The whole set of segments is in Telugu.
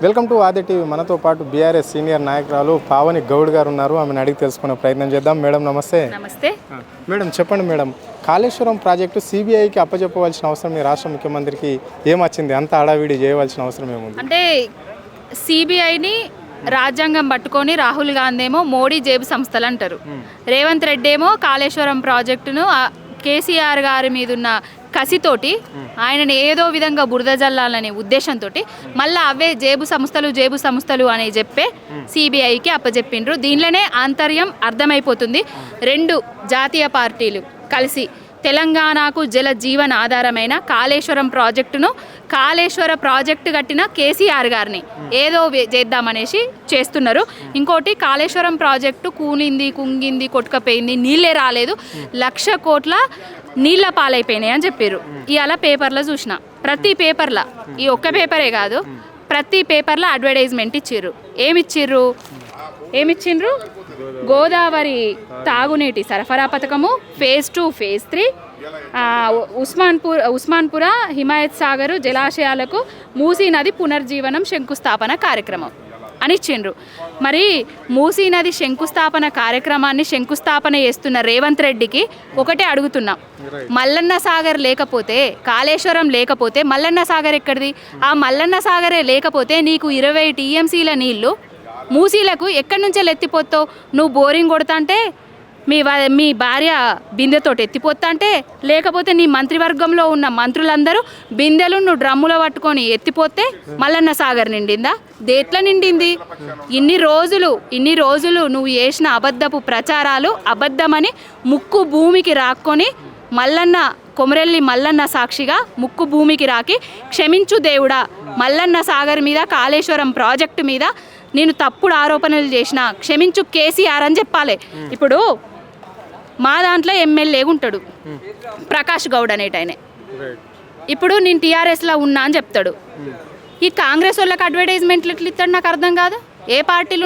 వెల్కమ్ టు ఆది టీవీ. మనతో పాటు బీఆర్ఎస్ సీనియర్ నాయకురాలు పావని గౌడ్ గారు ఉన్నారు. ఆమెను అడిగి తెలుసుకునే ప్రయత్నం చేద్దాం. మేడం నమస్తే. నమస్తే మేడం చెప్పండి మేడం, కాళేశ్వరం ప్రాజెక్టు సిబిఐకి అప్పచెప్పవలసిన అవసరం మీ రాష్ట్ర ముఖ్యమంత్రికి ఏమొచ్చింది? అంత హడావిడి చేయవలసిన అవసరం ఏముంది? అంటే సిబిఐని రాజ్యాంగం పట్టుకొని రాహుల్ గాంధీ ఏమో మోడీ జేబు సంస్థలు అంటారు, రేవంత్ రెడ్డి ఏమో కాళేశ్వరం ప్రాజెక్టును కేసీఆర్ గారి మీద ఉన్న కసితోటి ఆయనని ఏదో విధంగా బురద జల్లాలనే ఉద్దేశంతో మళ్ళీ అవే జేబు సంస్థలు అని చెప్పే సిబిఐకి అప్పచెప్పిండ్రు. దీనిలోనే ఆంతర్యం అర్థమైపోతుంది. రెండు జాతీయ పార్టీలు కలిసి తెలంగాణకు జల జీవన ఆధారమైన కాళేశ్వరం ప్రాజెక్టును కాళేశ్వర ప్రాజెక్టు కట్టిన కేసీఆర్ గారిని ఏదో చేద్దామనేసి చేస్తున్నారు. ఇంకోటి కాళేశ్వరం ప్రాజెక్టు కుంగింది కొట్టుకపోయింది, నీళ్ళే రాలేదు, 1,00,000 కోట్ల నీళ్ళ పాలైపోయినాయి అని చెప్పారు. ఇవాళ పేపర్లో చూసిన, ప్రతి పేపర్లో, ఈ ఒక్క పేపరే కాదు, ప్రతి పేపర్లో అడ్వర్టైజ్మెంట్ ఇచ్చిర్రు. ఏమిచ్చిండ్రు? గోదావరి తాగునీటి సరఫరా పథకము ఫేజ్ 2, ఫేజ్ 3, ఉస్మాన్పుర హిమాయత్ సాగర్ జలాశయాలకు మూసీ నది పునర్జీవనం శంకుస్థాపన కార్యక్రమం అని ఇచ్చిండ్రు. మరి మూసీ నది శంకుస్థాపన కార్యక్రమాన్ని శంకుస్థాపన చేస్తున్న రేవంత్ రెడ్డికి ఒకటే అడుగుతున్నాం, మల్లన్న సాగర్ లేకపోతే, కాళేశ్వరం లేకపోతే మల్లన్న సాగర్ ఎక్కడిది? ఆ మల్లన్న సాగరే లేకపోతే నీకు 20 టీఎంసీల నీళ్లు మూసీలకు ఎక్కడి నుంచే ఎత్తిపోతావు? నువ్వు బోరింగ్ కొడతా అంటే మీ భార్య బిందెతో ఎత్తిపోతా అంటే, లేకపోతే నీ మంత్రివర్గంలో ఉన్న మంత్రులందరూ బిందెలు నువ్వు డ్రమ్ములో పట్టుకొని ఎత్తిపోతే మల్లన్న సాగర్ నిండిందా? దేట్లా నిండింది? ఇన్ని రోజులు నువ్వు చేసిన అబద్ధపు ప్రచారాలు అబద్ధమని ముక్కు భూమికి రాక్కొని కొమరెల్లి మల్లన్న సాక్షిగా ముక్కు భూమికి రాకి, క్షమించు దేవుడా, మల్లన్న సాగర్ మీద కాళేశ్వరం ప్రాజెక్టు మీద నేను తప్పుడు ఆరోపణలు చేసిన క్షమించు కేసీఆర్ అని చెప్పాలి. ఇప్పుడు మా దాంట్లో ఎమ్మెల్యే ఉంటాడు ప్రకాష్ గౌడ్ అనేటైనే, ఇప్పుడు నేను టీఆర్ఎస్లో ఉన్నా అని చెప్తాడు. ఈ కాంగ్రెస్ వాళ్ళకి అడ్వర్టైజ్మెంట్లు ఎట్లా ఇస్తాడు నాకు అర్థం కాదు. ఏ పార్టీలు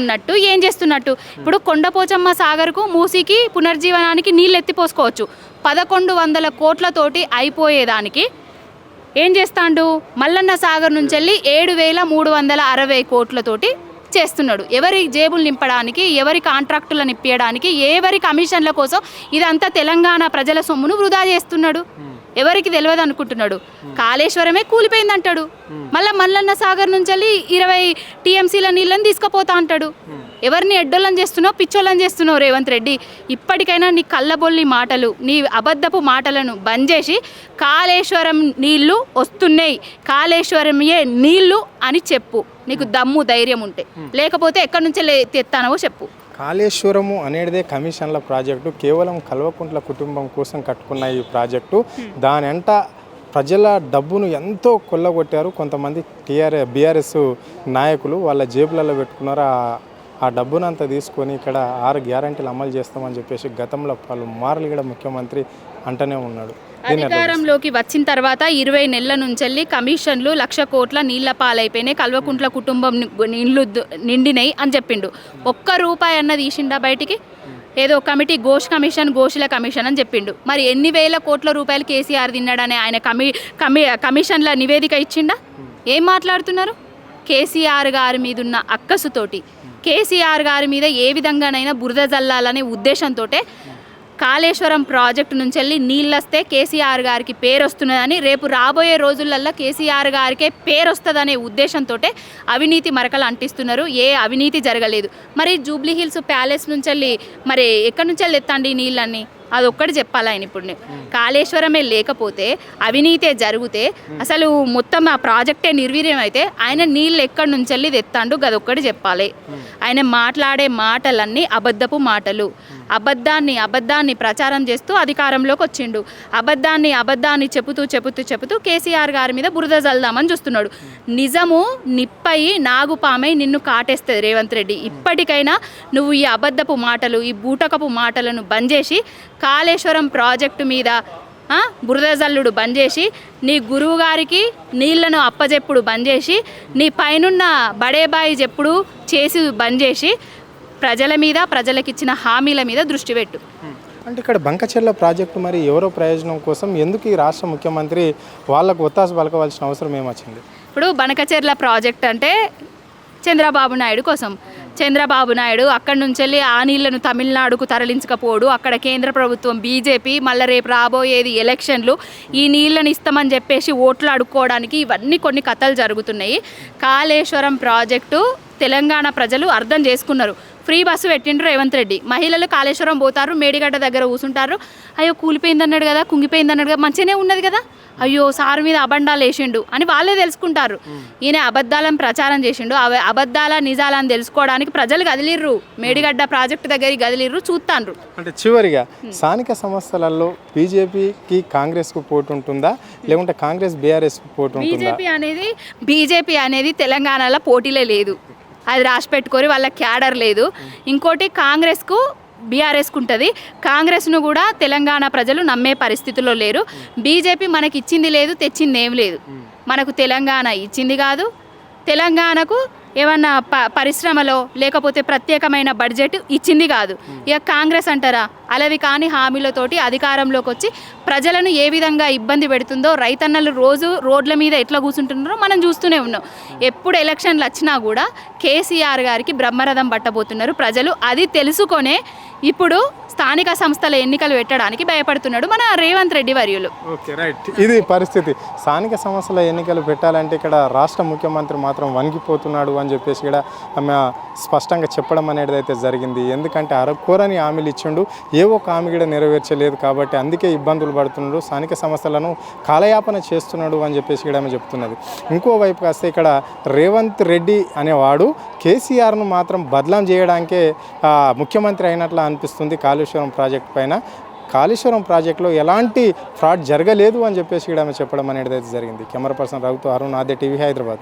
ఉన్నట్టు ఏం చేస్తున్నట్టు? ఇప్పుడు కొండపోచమ్మ సాగర్కు మూసీకి పునర్జీవనానికి నీళ్ళు ఎత్తిపోసుకోవచ్చు, 1,100 కోట్లతోటి అయిపోయేదానికి ఏం చేస్తాడు? మల్లన్న సాగర్ నుంచి వెళ్ళి 7,360 కోట్లతోటి చేస్తున్నాడు. ఎవరి జేబులు నింపడానికి, ఎవరి కాంట్రాక్టులను ఇప్పించడానికి, ఎవరి కమిషన్ల కోసం ఇదంతా తెలంగాణ ప్రజల సొమ్మును వృధా చేస్తున్నాడు. ఎవరికి తెలియదు అనుకుంటున్నాడు. కాళేశ్వరమే కూలిపోయింది అంటాడు, మళ్ళీ మల్లన్న సాగర్ నుంచి వెళ్ళి 20 టీఎంసీల నీళ్ళని తీసుకుపోతా అంటాడు. ఎవరిని ఎడ్డోళ్ళని చేస్తున్నావు, పిచ్చోళ్ళని చేస్తున్నావు రేవంత్ రెడ్డి? ఇప్పటికైనా నీ కళ్ళబొల్లి మాటలు, నీ అబద్ధపు మాటలను బంద్ చేసి కాళేశ్వరం నీళ్లు వస్తున్నాయి, కాళేశ్వరమే నీళ్లు అని చెప్పు. నీకు దమ్ము ధైర్యం ఉంటే, లేకపోతే ఎక్కడి నుంచే తెస్తానో చెప్పు. కాళేశ్వరము అనేదే కమిషన్ల ప్రాజెక్టు, కేవలం కల్వకుంట్ల కుటుంబం కోసం కట్టుకున్న ఈ ప్రాజెక్టు. దాని వెంట ప్రజల డబ్బును ఎంతో కొల్లగొట్టారు కొంతమంది బీఆర్ఎస్ నాయకులు. వాళ్ళ జేబులలో పెట్టుకున్నారు. ఆ డబ్బునంతా తీసుకొని ఇక్కడ 6 గ్యారంటీలు అమలు చేస్తామని చెప్పేసి గతంలో పలుమార్లు కూడా ముఖ్యమంత్రి అంటనే ఉన్నాడు. అధికారంలోకి వచ్చిన తర్వాత 20 నెలల నుంచి కమిషన్లు 1,00,000 కోట్ల నీళ్ల పాలైపోయినాయి, కల్వకుంట్ల కుటుంబం నీళ్లు నిండినాయి అని చెప్పిండు. ₹1 అన్నది తీసిండా బయటికి? ఏదో కమిటీ గోషుల కమిషన్ అని చెప్పిండు. మరి ఎన్ని వేల కోట్ల రూపాయలు కేసీఆర్ తిన్నాడని ఆయన కమిషన్ల నివేదిక ఇచ్చిండా? ఏం మాట్లాడుతున్నారు? కేసీఆర్ గారి మీద ఉన్న అక్కసుతోటి, కేసీఆర్ గారి మీద ఏ విధంగానైనా బురద జల్లాలనే ఉద్దేశంతో కాళేశ్వరం ప్రాజెక్టు నుంచి వెళ్ళి నీళ్ళు వస్తే కేసీఆర్ గారికి పేరు వస్తున్నదని, రేపు రాబోయే రోజులల్లో కేసీఆర్ గారికే పేరు వస్తుందనే ఉద్దేశంతో అవినీతి మరకలు అంటిస్తున్నారు. ఏ అవినీతి జరగలేదు. మరి జూబ్లీ హిల్స్ ప్యాలెస్ నుంచి వెళ్ళి మరి ఎక్కడి నుంచి వెళ్ళి ఎత్తండి నీళ్ళన్నీ? అదొక్కటి చెప్పాలి ఆయన. ఇప్పుడు కాళేశ్వరమే లేకపోతే, అవినీతే జరిగితే, అసలు మొత్తం ఆ ప్రాజెక్టే నిర్వీర్యం అయితే ఆయన నీళ్ళు ఎక్కడి నుంచి వెళ్ళి తెత్తాండు? గదొక్కటి చెప్పాలి. ఆయన మాట్లాడే మాటలన్నీ అబద్ధపు మాటలు. అబద్ధాన్ని ప్రచారం చేస్తూ అధికారంలోకి వచ్చిండు. అబద్ధాన్ని చెబుతూ కేసీఆర్ గారి మీద బురద జల్దామని చూస్తున్నాడు. నిజము నిప్పయి నాగుపామై నిన్ను కాటేస్తుంది రేవంత్ రెడ్డి. ఇప్పటికైనా నువ్వు ఈ అబద్ధపు మాటలు, ఈ బూటకపు మాటలను బంద్ చేసి కాళేశ్వరం ప్రాజెక్టు మీద బురద జల్లుడు బంద్ చేసి, నీ గురువు గారికి నీళ్లను అప్పజెప్పుడు బంద్ చేసి, నీ పైనున్న బడేబాయి చెప్పుడు చేసి బంద్ చేసి ప్రజల మీద, ప్రజలకిచ్చిన హామీల మీద దృష్టి పెట్టు. అంటే ఇక్కడ బంకచెర్ల ప్రాజెక్టు మరి ఎవరో ప్రయోజనం కోసం ఎందుకు ఈ రాష్ట్ర ముఖ్యమంత్రి వాళ్ళకు ఒత్తాసు పలకవలసిన అవసరం ఏమొచ్చింది? ఇప్పుడు బనకచెర్ల ప్రాజెక్ట్ అంటే చంద్రబాబు నాయుడు కోసం. చంద్రబాబు నాయుడు అక్కడి నుంచి వెళ్ళి ఆ నీళ్లను తమిళనాడుకు తరలించకపోడు, అక్కడ కేంద్ర ప్రభుత్వం బీజేపీ మళ్ళీ రేపు రాబోయేది ఎలక్షన్లు, ఈ నీళ్ళని ఇస్తామని చెప్పేసి ఓట్లు అడుక్కోవడానికి ఇవన్నీ కొన్ని కథలు జరుగుతున్నాయి. కాళేశ్వరం ప్రాజెక్టు తెలంగాణ ప్రజలు అర్థం చేసుకున్నారు. ఫ్రీ బస్సు పెట్టిండ్రు రేవంత్ రెడ్డి, మహిళలు కాళేశ్వరం పోతారు, మేడిగడ్డ దగ్గర కూర్చుంటారు. అయ్యో కూలిపోయింది అన్నాడు కదా, కుంగిపోయింది అన్నాడు కదా, మంచిగానే ఉన్నది కదా, అయ్యో సారు మీద అబండాలు వేసిండు అని వాళ్ళే తెలుసుకుంటారు. ఈయన అబద్ధాలను ప్రచారం చేసిండు, అబద్ధాల నిజాలని తెలుసుకోవడానికి ప్రజలు కదిలిర్రు, మేడిగడ్డ ప్రాజెక్టు దగ్గరికి కదిలిర్రు, చూస్తాండ్రు. అంటే చివరిగా స్థానిక సంస్థలలో బీజేపీకి కాంగ్రెస్కు పోటీ ఉంటుందా, లేకుంటే కాంగ్రెస్ బీఆర్ఎస్కు పోటీ ఉంటుందా? బీజేపీ అనేది తెలంగాణలో పోటీలే లేదు, అది రాసి పెట్టుకొని వాళ్ళ క్యాడర్ లేదు. ఇంకోటి కాంగ్రెస్కు బీఆర్ఎస్కు ఉంటుంది. కాంగ్రెస్ను కూడా తెలంగాణ ప్రజలు నమ్మే పరిస్థితిలో లేరు. బీజేపీ మనకి ఇచ్చింది లేదు, తెచ్చింది ఏం లేదు. మనకు తెలంగాణ ఇచ్చింది కాదు, తెలంగాణకు ఏమన్నా పరిశ్రమలో లేకపోతే ప్రత్యేకమైన బడ్జెట్ ఇచ్చింది కాదు. ఇక కాంగ్రెస్ అంటారా, అలవి కాని హామీలతోటి అధికారంలోకి వచ్చి ప్రజలను ఏ విధంగా ఇబ్బంది పెడుతుందో, రైతన్నలు రోజు రోడ్ల మీద ఎట్లా కూర్చుంటున్నారో మనం చూస్తూనే ఉన్నాం. ఎప్పుడు ఎలక్షన్లు వచ్చినా కూడా కేసీఆర్ గారికి బ్రహ్మరథం పట్టబోతున్నారు ప్రజలు. అది తెలుసుకొనే ఇప్పుడు స్థానిక సంస్థల ఎన్నికలు పెట్టడానికి భయపడుతున్నాడు మన రేవంత్ రెడ్డి వర్యులు. Okay, right. ఇది పరిస్థితి. స్థానిక సంస్థల ఎన్నికలు పెట్టాలంటే ఇక్కడ రాష్ట్ర ముఖ్యమంత్రి మాత్రం వణికిపోతున్నాడు అని చెప్పేసి కూడా ఆమె స్పష్టంగా చెప్పడం అనేది అయితే జరిగింది. ఎందుకంటే అరకోరని హామీలు ఇచ్చిండు, ఏ ఒక్క హామీ కూడా నెరవేర్చలేదు కాబట్టి అందుకే ఇబ్బందులు పడుతున్నాడు, స్థానిక సంస్థలను కాలయాపన చేస్తున్నాడు అని చెప్పేసి కూడా ఆమె చెప్తున్నది. ఇంకోవైపు కాస్తే ఇక్కడ రేవంత్ రెడ్డి అనేవాడు కేసీఆర్ను మాత్రం బదలాం చేయడానికే ముఖ్యమంత్రి అయినట్లు అనిపిస్తుంది. కాళేశ్వరం ప్రాజెక్ట్ పైన, కాళేశ్వరం ప్రాజెక్టులో ఎలాంటి ఫ్రాడ్ జరగలేదు అని చెప్పేసి కూడా ఆమె చెప్పడం అనేది అయితే జరిగింది. కెమెరా పర్సన్ రఘుతో అరుణ్, ఆద్య టీవీ, హైదరాబాద్.